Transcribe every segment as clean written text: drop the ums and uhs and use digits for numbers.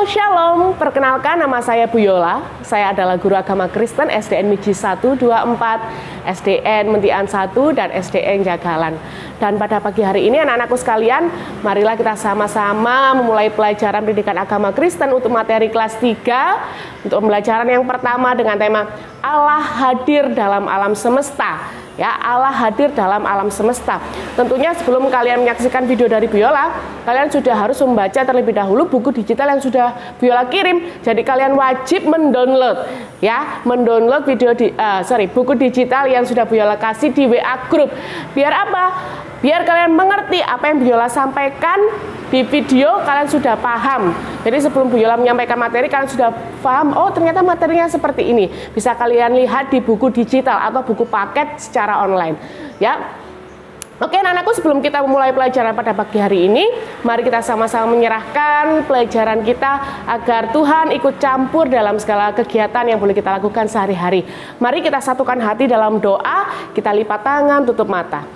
Shalom, perkenalkan nama saya Bu Yola. Saya adalah guru agama Kristen SDN Miji 124, SDN Mentian 1, dan SDN Jagalan. Dan pada pagi hari ini anak-anakku sekalian, marilah kita sama-sama memulai pelajaran pendidikan agama Kristen untuk materi kelas 3. Untuk pembelajaran yang pertama dengan tema Allah hadir dalam alam semesta. Ya, Allah hadir dalam alam semesta. Tentunya sebelum kalian menyaksikan video dari Bu Yola, kalian sudah harus membaca terlebih dahulu buku digital yang sudah Bu Yola kirim. Jadi kalian wajib mendownload, ya, mendownload buku digital yang sudah Bu Yola kasih di WA Group. Biar apa? Biar kalian mengerti apa yang Bu Yola sampaikan di video, kalian sudah paham. Jadi sebelum Bu Yola menyampaikan materi, kalian sudah paham, oh ternyata materinya seperti ini. Bisa kalian lihat di buku digital atau buku paket secara online. Ya. Oke anak-anakku, sebelum kita memulai pelajaran pada pagi hari ini, mari kita sama-sama menyerahkan pelajaran kita agar Tuhan ikut campur dalam segala kegiatan yang boleh kita lakukan sehari-hari. Mari kita satukan hati dalam doa, kita lipat tangan, tutup mata.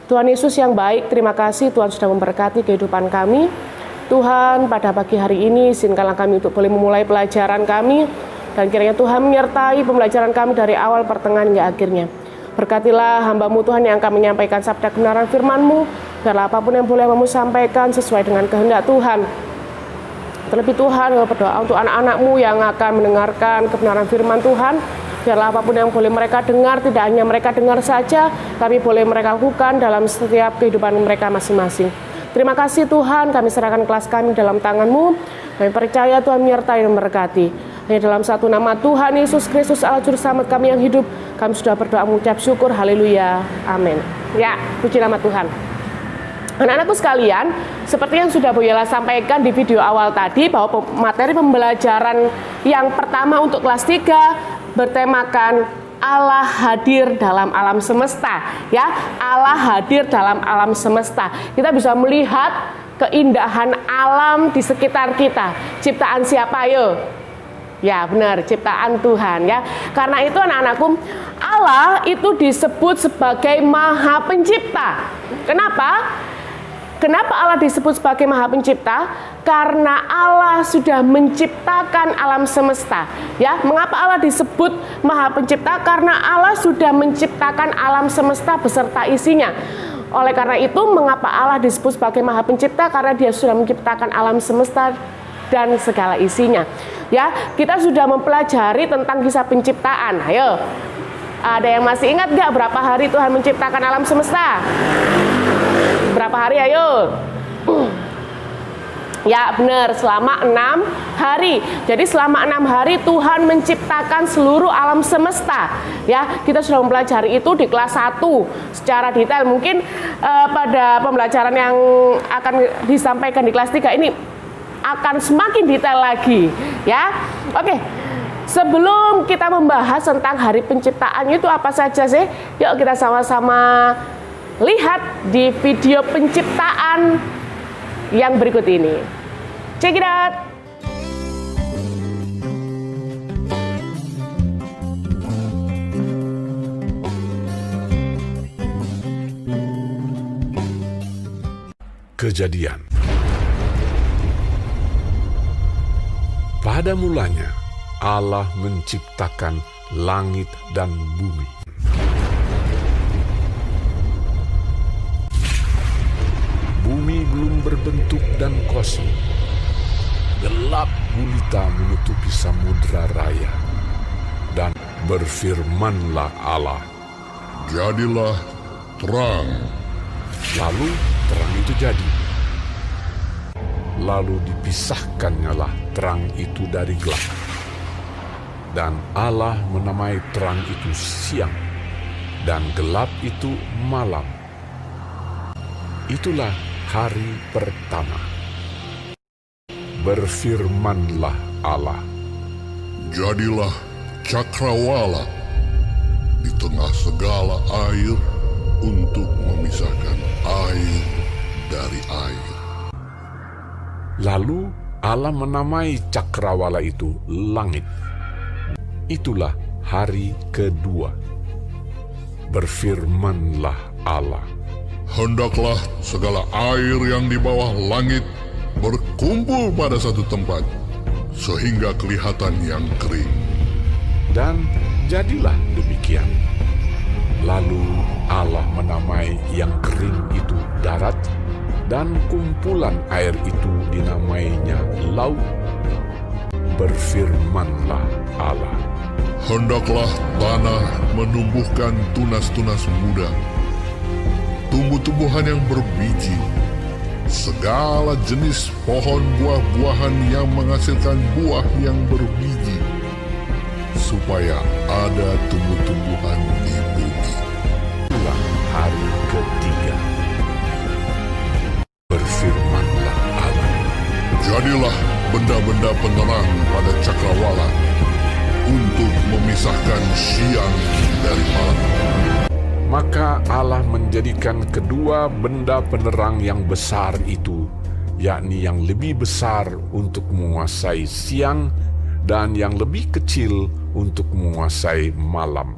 Tuhan Yesus yang baik, terima kasih Tuhan sudah memberkati kehidupan kami. Tuhan, pada pagi hari ini izinkanlah kami untuk boleh memulai pelajaran kami, dan kiranya Tuhan menyertai pembelajaran kami dari awal, pertengahan hingga akhirnya. Berkatilah hamba-Mu Tuhan yang akan menyampaikan sabda kebenaran firman-Mu, biarlah apapun yang boleh Mu sampaikan sesuai dengan kehendak Tuhan. Terlebih Tuhan, berdoa untuk anak-anak-Mu yang akan mendengarkan kebenaran firman Tuhan. Biarlah apapun yang boleh mereka dengar, tidak hanya mereka dengar saja, tapi boleh mereka lakukan dalam setiap kehidupan mereka masing-masing. Terima kasih Tuhan, kami serahkan kelas kami dalam tangan-Mu. Kami percaya Tuhan menyertai dan memberkati. Hanya dalam satu nama Tuhan Yesus Kristus Allah Juru Selamat kami yang hidup, kami sudah berdoa mengucap syukur, haleluya, amin. Ya, puji nama Tuhan. Anak-anakku sekalian, seperti yang sudah Bu Yola sampaikan di video awal tadi, bahwa materi pembelajaran yang pertama untuk kelas 3 bertemakan Allah hadir dalam alam semesta. Ya, Allah hadir dalam alam semesta. Kita bisa melihat keindahan alam di sekitar kita. Ciptaan siapa yo? Ya benar, ciptaan Tuhan ya. Karena itu anak-anakku, Allah itu disebut sebagai Maha Pencipta. Kenapa? Kenapa Allah disebut sebagai Maha Pencipta? Karena Allah sudah menciptakan alam semesta. Ya, mengapa Allah disebut Maha Pencipta? Karena Allah sudah menciptakan alam semesta beserta isinya. Oleh karena itu, mengapa Allah disebut sebagai Maha Pencipta? Karena Dia sudah menciptakan alam semesta dan segala isinya. Ya, kita sudah mempelajari tentang kisah penciptaan. Ayo, ada yang masih ingat nggak berapa hari Tuhan menciptakan alam semesta? Berapa hari? Ayo. Ya benar, selama 6 hari. Jadi selama 6 hari Tuhan menciptakan seluruh alam semesta. Ya, kita sudah mempelajari itu di kelas 1 secara detail. Mungkin pada pembelajaran yang akan disampaikan di kelas 3 ini akan semakin detail lagi. Ya, oke. Sebelum kita membahas tentang hari penciptaan itu apa saja sih? Yuk kita sama-sama lihat di video penciptaan yang berikut ini. Check it out. Kejadian. Pada mulanya Allah menciptakan langit dan bumi. Bumi belum berbentuk dan kosong. Gelap gulita menutupi samudra raya. Dan berfirmanlah Allah, jadilah terang. Lalu terang itu jadi. Lalu dipisahkannyalah terang itu dari gelap. Dan Allah menamai terang itu siang, dan gelap itu malam. Itulah hari pertama. Berfirmanlah Allah, jadilah cakrawala di tengah segala air untuk memisahkan air dari air. Lalu Allah menamai cakrawala itu langit. Itulah hari kedua. Berfirmanlah Allah, hendaklah segala air yang di bawah langit berkumpul pada satu tempat, sehingga kelihatan yang kering. Dan jadilah demikian. Lalu Allah menamai yang kering itu darat, dan kumpulan air itu dinamainya laut. Berfirmanlah Allah, Hendaklah tanah menumbuhkan tunas-tunas muda, tumbuh-tumbuhan yang berbiji, segala jenis pohon buah-buahan yang menghasilkan buah yang berbiji, supaya ada tumbuh-tumbuhan di bumi. itulah hari ketiga. Berfirmanlah Allah, Jadilah benda-benda penerang pada cakrawala untuk memisahkan siang dari malam. maka Allah menjadikan kedua benda penerang yang besar itu, yakni yang lebih besar untuk menguasai siang dan yang lebih kecil untuk menguasai malam,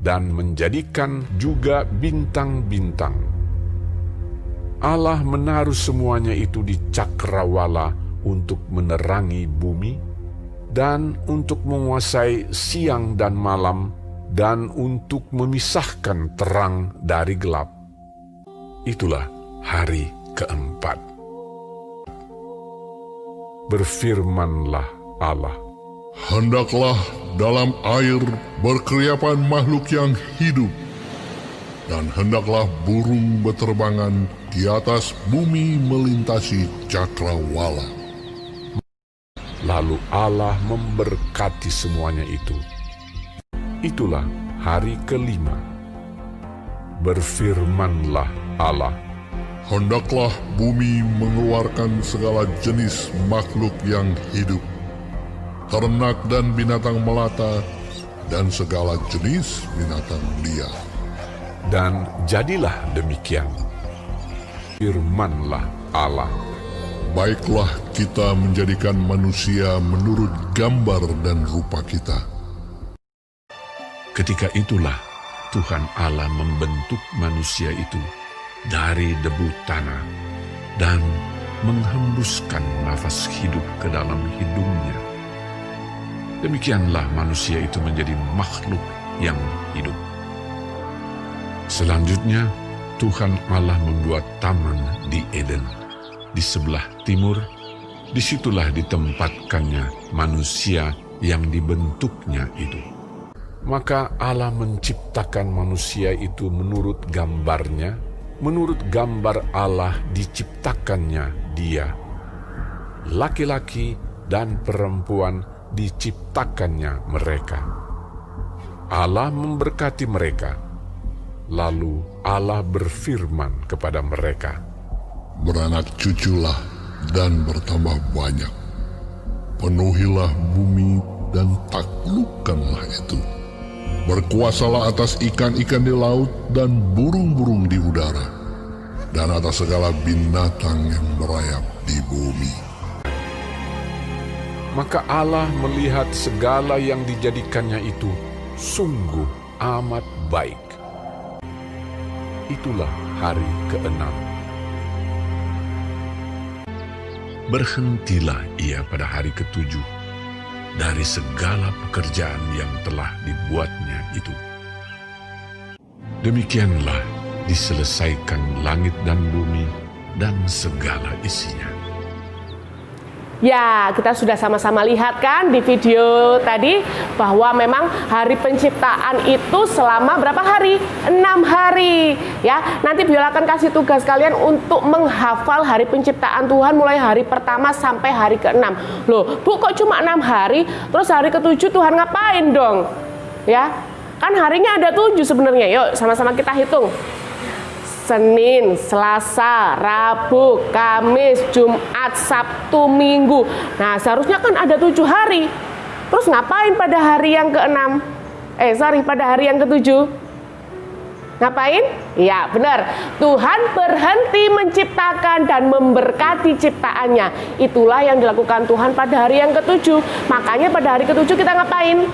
dan menjadikan juga bintang-bintang. Allah menaruh semuanya itu di cakrawala untuk menerangi bumi, dan untuk menguasai siang dan malam, dan untuk memisahkan terang dari gelap. Itulah hari keempat. Berfirmanlah Allah, Hendaklah dalam air berkeriapan makhluk yang hidup, dan hendaklah burung beterbangan di atas bumi melintasi cakrawala. lalu Allah memberkati semuanya itu. Itulah hari kelima. Berfirmanlah Allah, Hendaklah bumi mengeluarkan segala jenis makhluk yang hidup, ternak dan binatang melata, dan segala jenis binatang liar. dan jadilah demikian. Firmanlah Allah, Baiklah kita menjadikan manusia menurut gambar dan rupa kita. ketika itulah Tuhan Allah membentuk manusia itu dari debu tanah dan menghembuskan nafas hidup ke dalam hidungnya. Demikianlah manusia itu menjadi makhluk yang hidup. Selanjutnya, Tuhan Allah membuat taman di Eden, di sebelah timur. Disitulah ditempatkannya manusia yang dibentuknya itu. Maka Allah menciptakan manusia itu menurut gambarnya, menurut gambar Allah diciptakannya dia. Laki-laki dan perempuan diciptakannya mereka. Allah memberkati mereka. Lalu Allah berfirman kepada mereka, Beranak cuculah dan bertambah banyak. Penuhilah bumi dan taklukkanlah itu. Berkuasalah atas ikan-ikan di laut dan burung-burung di udara, dan atas segala binatang yang merayap di bumi. Maka Allah melihat segala yang dijadikannya itu sungguh amat baik. Itulah hari keenam. Berhentilah ia pada hari ketujuh dari segala pekerjaan yang telah dibuatnya itu. Demikianlah diselesaikan langit dan bumi dan segala isinya. Ya, kita sudah sama-sama lihat kan di video tadi bahwa memang hari penciptaan itu selama berapa hari? 6 hari. Ya, nanti Biola akan kasih tugas kalian untuk menghafal hari penciptaan Tuhan mulai hari pertama sampai hari ke-6. Loh, Bu, kok cuma 6 hari? Terus hari ke-7 Tuhan ngapain dong? Ya, kan harinya ada 7 sebenarnya. Yuk, sama-sama kita hitung. Senin, Selasa, Rabu, Kamis, Jumat, Sabtu, Minggu. Nah, seharusnya kan ada 7 hari. Terus ngapain pada hari yang ke-6? Pada hari yang ke-7? Ngapain? Ya, benar. Tuhan berhenti menciptakan dan memberkati ciptaannya. Itulah yang dilakukan Tuhan pada hari yang ke-7. Makanya pada hari ke-7 kita ngapain?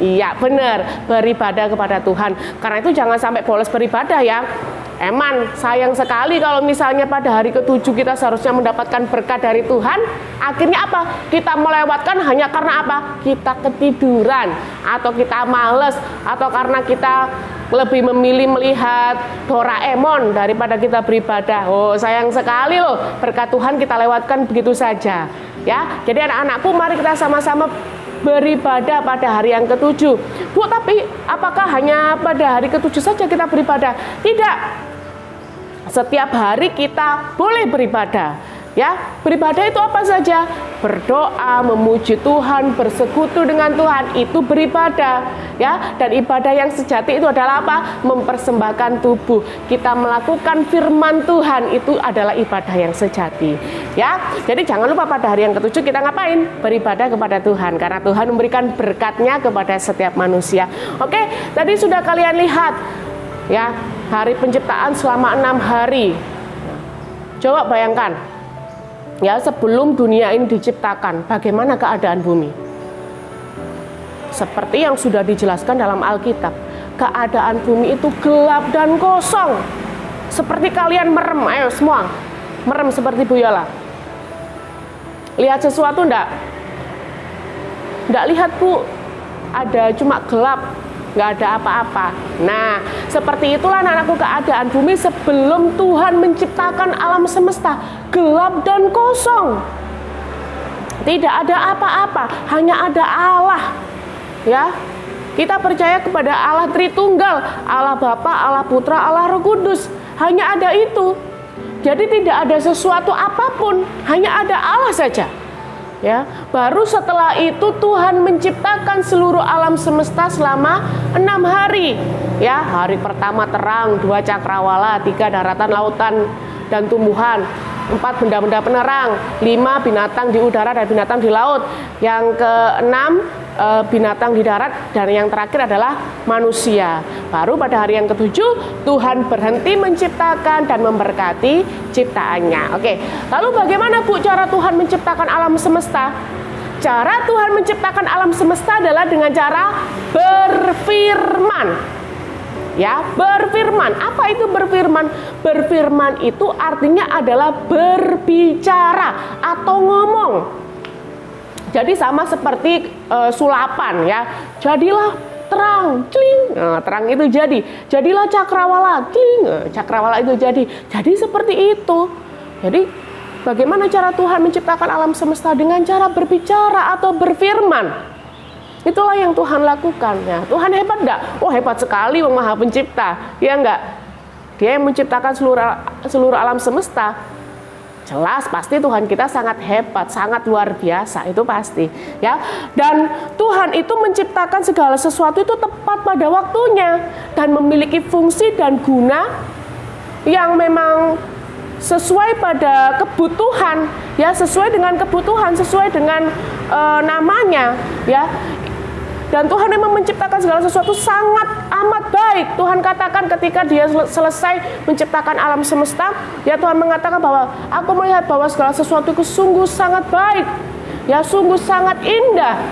Iya, benar. Beribadah kepada Tuhan. Karena itu jangan sampai bolos beribadah ya. Eman, sayang sekali kalau misalnya pada hari ke-7 kita seharusnya mendapatkan berkat dari Tuhan. Akhirnya apa? Kita melewatkan hanya karena apa? Kita ketiduran, atau kita males, atau karena kita lebih memilih melihat Doraemon daripada kita beribadah. Oh, sayang sekali loh, berkat Tuhan kita lewatkan begitu saja. Ya, jadi anak-anakku, mari kita sama-sama beribadah pada hari yang ke-7. Bu, tapi apakah hanya pada hari ke-7 saja kita beribadah? Tidak. Setiap hari kita boleh beribadah. Ya, beribadah itu apa saja? Berdoa, memuji Tuhan, bersekutu dengan Tuhan, itu beribadah. Ya, dan ibadah yang sejati itu adalah apa? Mempersembahkan tubuh. Kita melakukan firman Tuhan, itu adalah ibadah yang sejati. Ya, jadi jangan lupa pada hari yang ke-7 kita ngapain? Beribadah kepada Tuhan, karena Tuhan memberikan berkatnya kepada setiap manusia. Oke, tadi sudah kalian lihat ya, hari penciptaan selama 6 hari. Coba bayangkan, ya, sebelum dunia ini diciptakan, bagaimana keadaan bumi? Seperti yang sudah dijelaskan dalam Alkitab, keadaan bumi itu gelap dan kosong. Seperti kalian merem, ayo semua merem seperti Bu Yola. Lihat sesuatu enggak? Enggak lihat Bu, ada cuma gelap, nggak ada apa-apa. Nah, seperti itulah anak-anakku keadaan bumi sebelum Tuhan menciptakan alam semesta, gelap dan kosong. Tidak ada apa-apa, hanya ada Allah. Ya, kita percaya kepada Allah Tritunggal, Allah Bapa, Allah Putra, Allah Roh Kudus. Hanya ada itu. Jadi tidak ada sesuatu apapun, hanya ada Allah saja. Ya, baru setelah itu Tuhan menciptakan seluruh alam semesta selama 6 hari. Ya, hari pertama terang, 2 cakrawala, 3 daratan, lautan dan tumbuhan, 4 benda-benda penerang, 5 binatang di udara dan binatang di laut, yang ke-6 binatang di darat, dan yang terakhir adalah manusia. Baru pada hari yang ke-7 Tuhan berhenti menciptakan dan memberkati ciptaannya. Oke, lalu bagaimana Bu cara Tuhan menciptakan alam semesta? Cara Tuhan menciptakan alam semesta adalah dengan cara berfirman. Ya, berfirman. Apa itu berfirman? Berfirman itu artinya adalah berbicara atau ngomong. Jadi sama seperti sulapan ya. Jadilah terang, cling. Nah, terang itu jadi. Jadilah cakrawala, cling. Cakrawala itu jadi. Jadi seperti itu. Jadi bagaimana cara Tuhan menciptakan alam semesta? Dengan cara berbicara atau berfirman. Itulah yang Tuhan lakukan ya. Tuhan hebat enggak? Oh, hebat sekali, Wong Maha Pencipta. Ya enggak? Dia yang menciptakan seluruh alam semesta. Jelas pasti Tuhan kita sangat hebat, sangat luar biasa, itu pasti ya. Dan Tuhan itu menciptakan segala sesuatu itu tepat pada waktunya dan memiliki fungsi dan guna yang memang sesuai pada kebutuhan ya, sesuai dengan kebutuhan, sesuai dengan namanya ya. Dan Tuhan memang menciptakan segala sesuatu sangat amat baik. Tuhan katakan ketika dia selesai menciptakan alam semesta, ya Tuhan mengatakan bahwa aku melihat bahwa segala sesuatu itu sungguh sangat baik. Ya, sungguh sangat indah.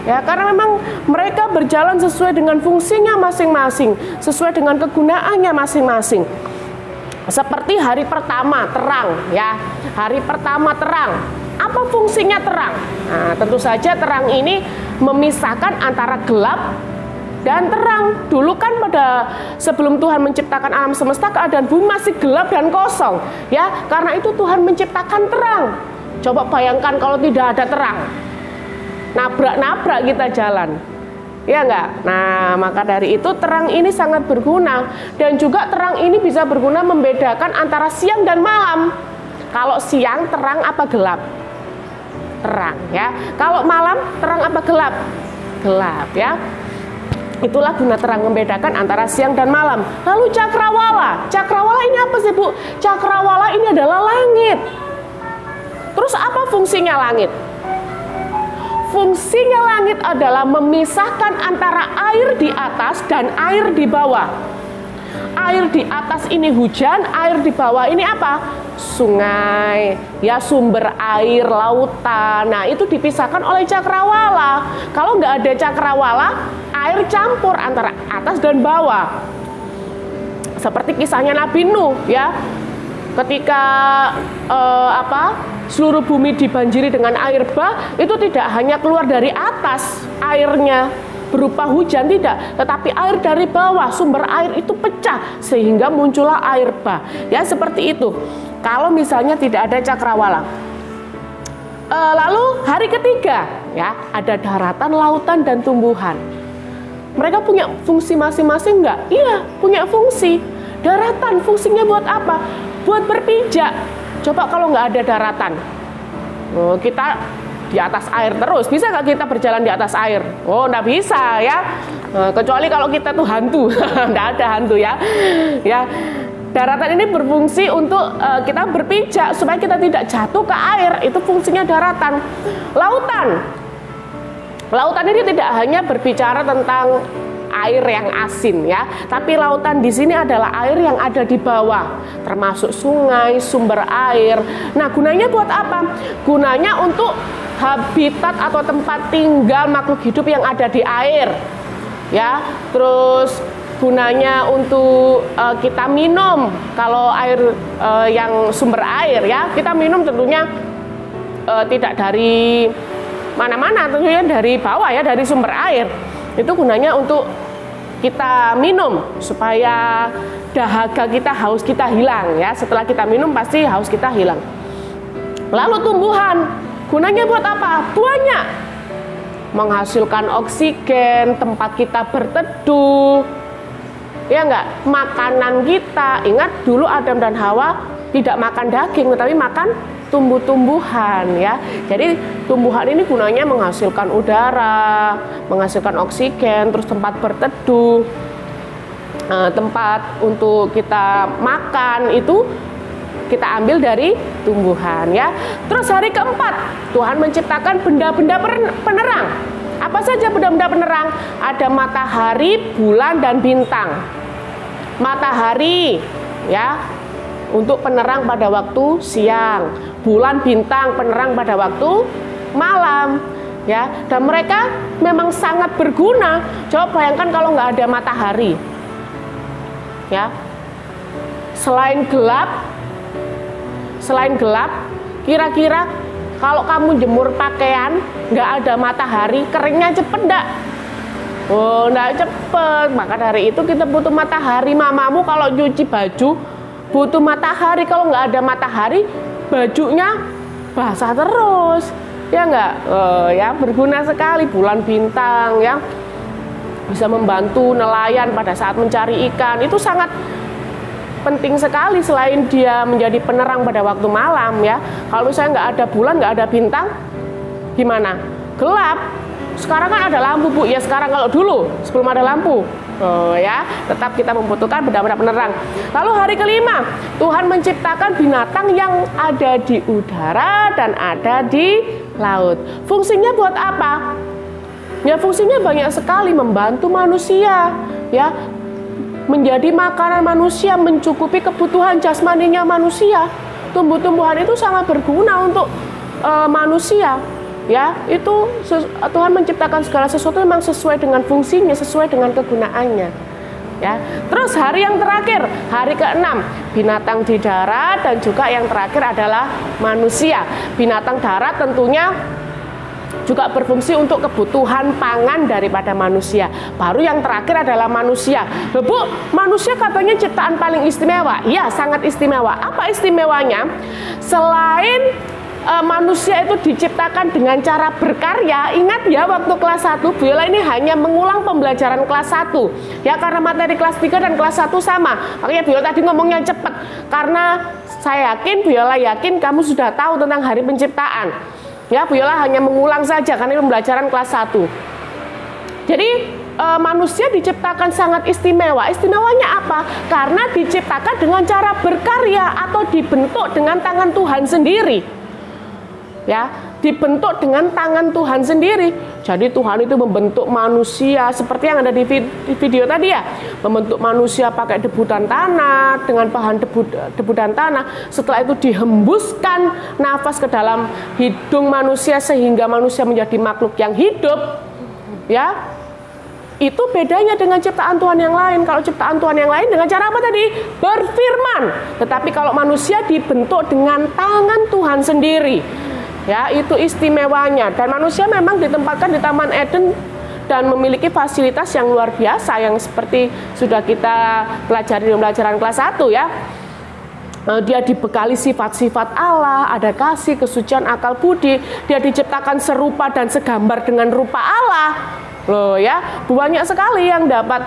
Ya, karena memang mereka berjalan sesuai dengan fungsinya masing-masing, sesuai dengan kegunaannya masing-masing. Seperti hari pertama terang ya. Hari pertama terang. Apa fungsinya terang? Nah, tentu saja terang ini memisahkan antara gelap dan terang. Dulu kan pada sebelum Tuhan menciptakan alam semesta, keadaan bumi masih gelap dan kosong. Ya, karena itu Tuhan menciptakan terang. Coba bayangkan kalau tidak ada terang. Nabrak-nabrak kita jalan. Ya enggak? Nah, maka dari itu terang ini sangat berguna. Dan juga terang ini bisa berguna membedakan antara siang dan malam. Kalau siang terang apa gelap? Terang ya. Kalau malam terang apa gelap? Gelap ya. Itulah guna terang, membedakan antara siang dan malam. Lalu cakrawala. Cakrawala ini apa sih Bu? Cakrawala ini adalah langit. Terus apa fungsinya langit? Fungsinya langit adalah memisahkan antara air di atas dan air di bawah. Air di atas ini hujan, air di bawah ini apa? Sungai, ya, sumber air, lautan. Nah, itu dipisahkan oleh cakrawala. Kalau nggak ada cakrawala, air campur antara atas dan bawah. Seperti kisahnya Nabi Nuh ya. Ketika seluruh bumi dibanjiri dengan air bah, itu tidak hanya keluar dari atas airnya berupa hujan, tidak, tetapi air dari bawah, sumber air itu pecah sehingga muncullah air bah. Ya, seperti itu. Kalau misalnya tidak ada cakrawala. Lalu hari ketiga ya, ada daratan, lautan dan tumbuhan. Mereka punya fungsi masing-masing enggak? Iya, punya fungsi. Daratan fungsinya buat apa? Buat berpijak. Coba kalau nggak ada daratan, kita di atas air terus. Bisa nggak kita berjalan di atas air? Oh, nggak bisa ya. Kecuali kalau kita tuh hantu. Nggak ada hantu ya. Ya, daratan ini berfungsi untuk kita berpijak supaya kita tidak jatuh ke air. Itu fungsinya daratan. Lautan ini tidak hanya berbicara tentang air yang asin ya, tapi lautan di sini adalah air yang ada di bawah, termasuk sungai, sumber air. Nah, gunanya buat apa? Gunanya untuk habitat atau tempat tinggal makhluk hidup yang ada di air. Ya, terus gunanya untuk kita minum. Kalau air yang sumber air ya, kita minum tentunya tidak dari mana-mana, tentunya dari bawah ya, dari sumber air. Itu gunanya untuk kita minum supaya dahaga kita, haus kita hilang ya. Setelah kita minum pasti haus kita hilang. Lalu tumbuhan, gunanya buat apa? Banyak. Menghasilkan oksigen, tempat kita berteduh. Ya enggak? Makanan kita. Ingat dulu Adam dan Hawa tidak makan daging tetapi makan tumbuh-tumbuhan ya. Jadi tumbuhan ini gunanya menghasilkan udara, menghasilkan oksigen, terus tempat berteduh, tempat untuk kita makan itu kita ambil dari tumbuhan ya. Terus hari keempat Tuhan menciptakan benda-benda penerang. Apa saja benda-benda penerang? Ada matahari, bulan dan bintang. Matahari ya, untuk penerang pada waktu siang, bulan bintang penerang pada waktu malam ya. Dan mereka memang sangat berguna. Coba bayangkan kalau nggak ada matahari ya, selain gelap, kira-kira kalau kamu jemur pakaian nggak ada matahari, keringnya cepet nggak? Oh, nggak cepet. Maka dari itu kita butuh matahari. Mamamu kalau cuci baju butuh matahari. Kalau nggak ada matahari, bajunya basah terus, ya nggak? Ya, berguna sekali bulan bintang ya, bisa membantu nelayan pada saat mencari ikan. Itu sangat penting sekali. Selain dia menjadi penerang pada waktu malam ya. Kalau misalnya nggak ada bulan, nggak ada bintang, gimana? Gelap. Sekarang kan ada lampu Bu ya. Sekarang kalau dulu sebelum ada lampu, ya tetap kita membutuhkan benda-benda penerang. Lalu hari kelima Tuhan menciptakan binatang yang ada di udara dan ada di laut. Fungsinya buat apa? Ya, fungsinya banyak sekali, membantu manusia ya, menjadi makanan manusia, mencukupi kebutuhan jasmaninya manusia. Tumbuh-tumbuhan itu sangat berguna untuk manusia. Ya, itu Tuhan menciptakan segala sesuatu memang sesuai dengan fungsinya, sesuai dengan kegunaannya. Ya. Terus hari yang terakhir, hari ke-6, binatang di darat dan juga yang terakhir adalah manusia. Binatang darat tentunya juga berfungsi untuk kebutuhan pangan daripada manusia. Baru yang terakhir adalah manusia. Loh Bu, manusia katanya ciptaan paling istimewa. Iya, sangat istimewa. Apa istimewanya? Selain manusia itu diciptakan dengan cara berkarya. Ingat ya, waktu kelas 1 Biola ini hanya mengulang pembelajaran kelas 1 ya, karena materi kelas 3 dan kelas 1 sama. Makanya Biola tadi ngomongnya cepat, karena saya yakin, Biola yakin kamu sudah tahu tentang hari penciptaan ya. Biola hanya mengulang saja karena ini pembelajaran kelas 1. Jadi manusia diciptakan sangat istimewa. Istimewanya apa? Karena diciptakan dengan cara berkarya atau dibentuk dengan tangan Tuhan sendiri. Ya, dibentuk dengan tangan Tuhan sendiri. Jadi Tuhan itu membentuk manusia seperti yang ada di video tadi ya, membentuk manusia pakai debu dan tanah, dengan bahan debu dan tanah. Setelah itu dihembuskan nafas ke dalam hidung manusia sehingga manusia menjadi makhluk yang hidup. Ya, Itu bedanya dengan ciptaan Tuhan yang lain. Kalau ciptaan Tuhan yang lain dengan cara apa tadi? Berfirman. Tetapi kalau manusia dibentuk dengan tangan Tuhan sendiri. Ya, itu istimewanya. Dan manusia memang ditempatkan di Taman Eden dan memiliki fasilitas yang luar biasa yang seperti sudah kita pelajari di pelajaran kelas 1 ya. Dia dibekali sifat-sifat Allah, ada kasih, kesucian, akal budi. Dia diciptakan serupa dan segambar dengan rupa Allah. Loh ya, banyak sekali yang dapat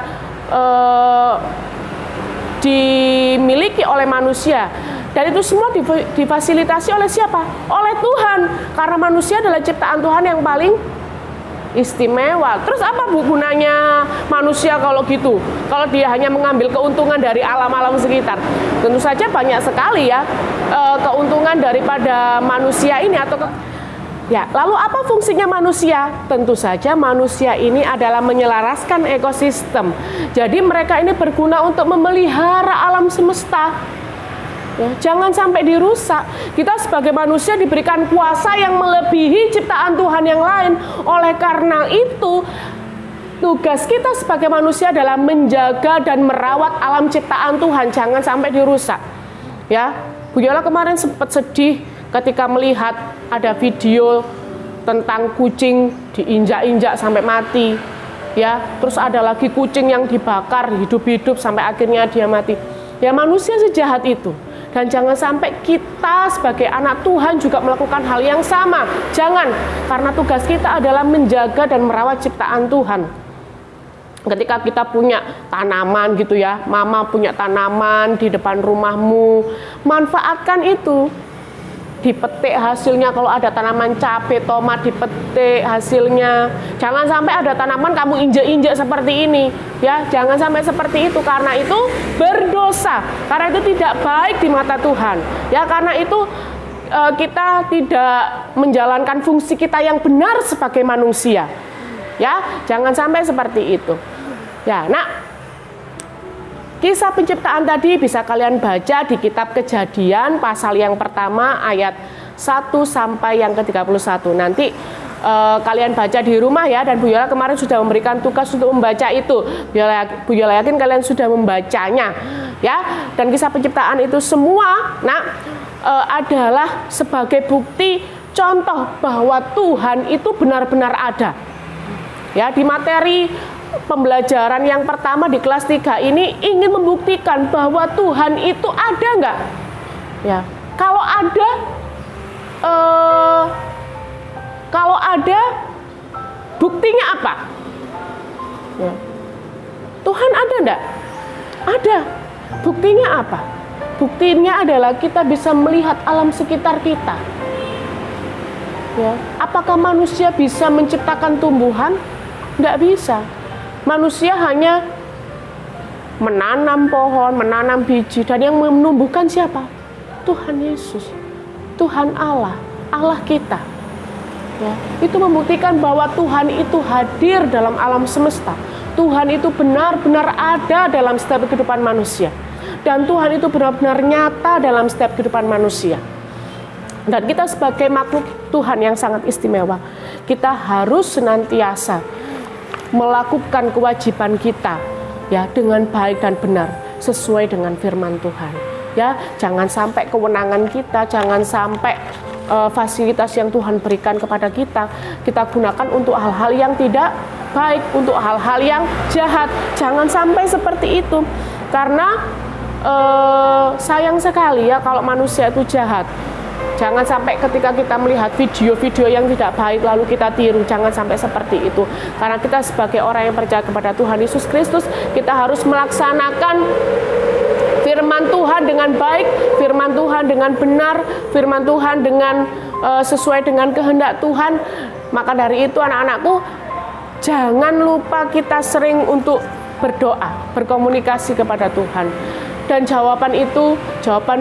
dimiliki oleh manusia. Dan itu semua difasilitasi oleh siapa? Oleh Tuhan. Karena manusia adalah ciptaan Tuhan yang paling istimewa. Terus apa gunanya manusia kalau gitu? Kalau dia hanya mengambil keuntungan dari alam-alam sekitar. Tentu saja banyak sekali ya keuntungan daripada manusia ini ya, lalu apa fungsinya manusia? Tentu saja manusia ini adalah menyelaraskan ekosistem. Jadi mereka ini berguna untuk memelihara alam semesta. Ya, jangan sampai dirusak. Kita sebagai manusia diberikan kuasa yang melebihi ciptaan Tuhan yang lain. Oleh karena itu, tugas kita sebagai manusia adalah menjaga dan merawat alam ciptaan Tuhan. Jangan sampai dirusak. Ya, Bu Yola kemarin sempat sedih ketika melihat ada video tentang kucing diinjak-injak sampai mati. Ya, terus ada lagi kucing yang dibakar hidup-hidup sampai akhirnya dia mati. Ya, manusia sejahat itu. Dan jangan sampai kita sebagai anak Tuhan juga melakukan hal yang sama. Jangan, karena tugas kita adalah menjaga dan merawat ciptaan Tuhan. Ketika kita punya tanaman gitu ya, mama punya tanaman di depan rumahmu, manfaatkan itu. Dipetik hasilnya, kalau ada tanaman cabai, tomat, dipetik hasilnya. Jangan sampai ada tanaman kamu injek-injek seperti ini, ya. Jangan sampai seperti itu, karena itu berdosa, karena itu tidak baik di mata Tuhan, ya. Karena itu kita tidak menjalankan fungsi kita yang benar sebagai manusia, ya. Jangan sampai seperti itu, ya. Nah, kisah penciptaan tadi bisa kalian baca di kitab Kejadian pasal yang pertama ayat 1 sampai yang ke-31. Nanti kalian baca di rumah ya, dan Bu Yola kemarin sudah memberikan tugas untuk membaca itu. Bu Yola yakin kalian sudah membacanya ya. Dan kisah penciptaan itu semua adalah sebagai bukti contoh bahwa Tuhan itu benar-benar ada. Ya, di materi pembelajaran yang pertama di kelas 3 ini ingin membuktikan bahwa Tuhan itu ada nggak? Ya, kalau ada buktinya apa? Ya. Tuhan ada nggak? Ada. Buktinya apa? Buktinya adalah kita bisa melihat alam sekitar kita. Ya. Apakah manusia bisa menciptakan tumbuhan? Nggak bisa. Manusia hanya menanam pohon, menanam biji, dan yang menumbuhkan siapa? Tuhan Yesus, Tuhan Allah, Allah kita. Ya, itu membuktikan bahwa Tuhan itu hadir dalam alam semesta. Tuhan itu benar-benar ada dalam setiap kehidupan manusia. Dan Tuhan itu benar-benar nyata dalam setiap kehidupan manusia. Dan kita sebagai makhluk Tuhan yang sangat istimewa, kita harus senantiasa melakukan kewajiban kita ya dengan baik dan benar sesuai dengan firman Tuhan. Ya, jangan sampai kewenangan kita, jangan sampai fasilitas yang Tuhan berikan kepada kita gunakan untuk hal-hal yang tidak baik, untuk hal-hal yang jahat. Jangan sampai seperti itu. Karena sayang sekali ya kalau manusia itu jahat. Jangan sampai ketika kita melihat video-video yang tidak baik lalu kita tiru. Jangan sampai seperti itu. Karena kita sebagai orang yang percaya kepada Tuhan Yesus Kristus, kita harus melaksanakan firman Tuhan dengan baik, firman Tuhan dengan benar, firman Tuhan dengan sesuai dengan kehendak Tuhan. Maka dari itu anak-anakku, jangan lupa kita sering untuk berdoa, berkomunikasi kepada Tuhan. Dan jawaban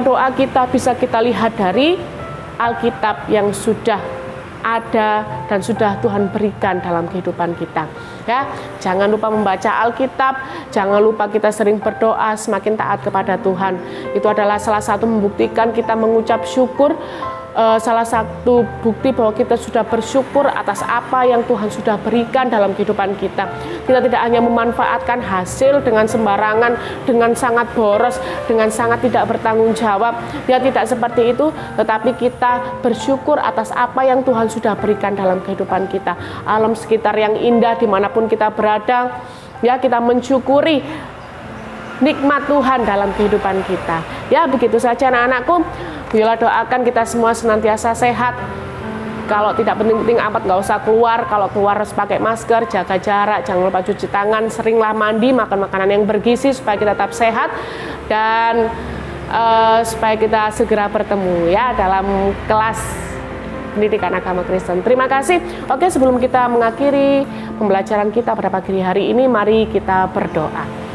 doa kita bisa kita lihat dari Alkitab yang sudah ada dan sudah Tuhan berikan dalam kehidupan kita. Ya, jangan lupa membaca Alkitab, jangan lupa kita sering berdoa, semakin taat kepada Tuhan. Itu adalah salah satu membuktikan kita mengucap syukur salah satu bukti bahwa kita sudah bersyukur atas apa yang Tuhan sudah berikan dalam kehidupan kita. Kita tidak hanya memanfaatkan hasil dengan sembarangan, dengan sangat boros, dengan sangat tidak bertanggung jawab. Ya, tidak seperti itu, tetapi kita bersyukur atas apa yang Tuhan sudah berikan dalam kehidupan kita. Alam sekitar yang indah dimanapun kita berada, ya, kita mensyukuri nikmat Tuhan dalam kehidupan kita. Ya, begitu saja anak-anakku. Viola doakan kita semua senantiasa sehat. Kalau tidak penting-penting amat nggak usah keluar. Kalau keluar harus pakai masker, jaga jarak, jangan lupa cuci tangan, seringlah mandi, makan makanan yang bergizi supaya kita tetap sehat dan supaya kita segera bertemu ya dalam kelas pendidikan agama Kristen. Terima kasih. Oke, sebelum kita mengakhiri pembelajaran kita pada pagi hari ini, mari kita berdoa.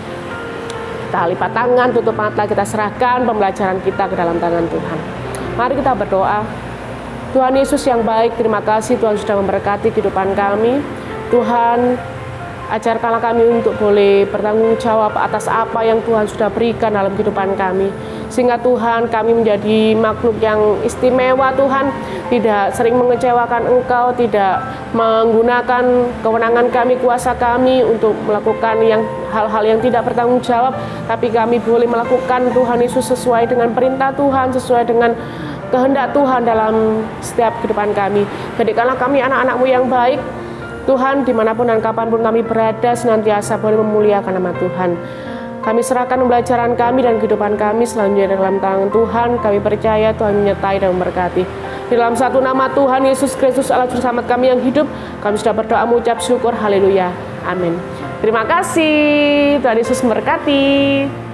Kita lipat tangan, tutup mata, kita serahkan pembelajaran kita ke dalam tangan Tuhan. Mari kita berdoa. Tuhan Yesus yang baik, terima kasih Tuhan sudah memberkati kehidupan kami. Tuhan, ajarkanlah kami untuk boleh bertanggung jawab atas apa yang Tuhan sudah berikan dalam kehidupan kami. Sehingga Tuhan, kami menjadi makhluk yang istimewa Tuhan, tidak sering mengecewakan Engkau, tidak menggunakan kewenangan kami, kuasa kami untuk melakukan hal-hal yang tidak bertanggung jawab, tapi kami boleh melakukan Tuhan Yesus sesuai dengan perintah Tuhan, sesuai dengan kehendak Tuhan dalam setiap kehidupan kami. Jadikanlah kami anak-anak-Mu yang baik, Tuhan, dimanapun dan kapanpun kami berada, senantiasa boleh memuliakan nama Tuhan. Kami serahkan pembelajaran kami dan kehidupan kami selanjutnya dalam tangan Tuhan. Kami percaya Tuhan menyertai dan memberkati. Di dalam satu nama Tuhan Yesus Kristus Allah Juru Selamat kami yang hidup, kami sudah berdoa mengucap syukur. Haleluya. Amin. Terima kasih. Tuhan Yesus memberkati.